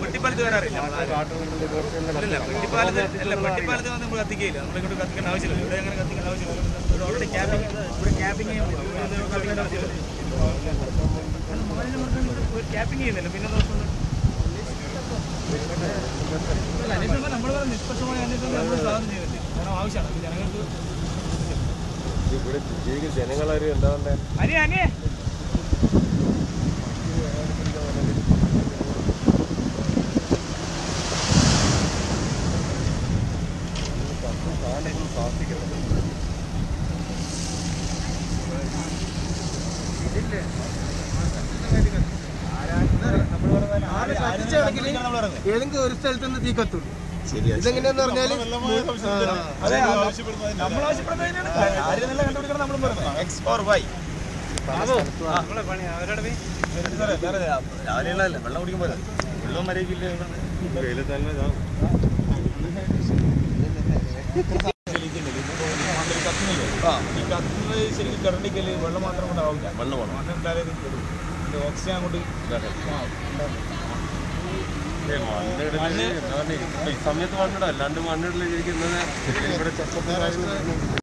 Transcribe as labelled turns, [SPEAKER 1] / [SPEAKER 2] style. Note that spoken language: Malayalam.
[SPEAKER 1] പെട്ടിപ്പാലത്ത് വരാറില്ല. പെട്ടിപ്പാലത്ത് വന്ന് നമ്മൾ കത്തിക്കുകയില്ല. നമ്മളിങ്ങോട്ട് കത്തിക്കേണ്ട ആവശ്യമില്ല. ഇവിടെ അങ്ങനെ കത്തിക്കേണ്ട ആവശ്യമില്ല. ഇവിടെ ക്യാമ്പിങ് കത്തിക്കേണ്ട ആവശ്യമില്ല. ക്യാമ്പിങ് ചെയ്യുന്നില്ല. പിന്നെ അന്വേഷണം നമ്മൾ നിഷ്പക്ഷമായ അന്വേഷണം നമ്മൾ സാധനം ചെയ്യുന്നുണ്ട്. കാരണം ആവശ്യമാണ് ജനങ്ങൾക്ക്.
[SPEAKER 2] ജനങ്ങളൊരു എന്താ പറയുക
[SPEAKER 1] അനിയേ
[SPEAKER 3] ഏതെങ്കിലും ഒരു സ്ഥലത്ത് നിന്ന് തീ കത്തുള്ളൂ. ഇതെങ്ങനെയാന്ന് പറഞ്ഞാല്
[SPEAKER 1] വെള്ളം കുടിക്കുമ്പോൾ വെള്ളം മരയിക്കില്ല. ഈ കത്തുന്നത് ശരിക്കും കറണ്ടിക്കല് വെള്ളം മാത്രം കൊണ്ടാവില്ല. വെള്ളം ഉണ്ടായാലും ഓക്സിജൻ അങ്ങോട്ട്
[SPEAKER 2] ഈ സമയത്ത് മണ്ണിടാം. അല്ലാണ്ട് മണ്ണിടല് ഇരിക്കുന്നത് ഇവിടെ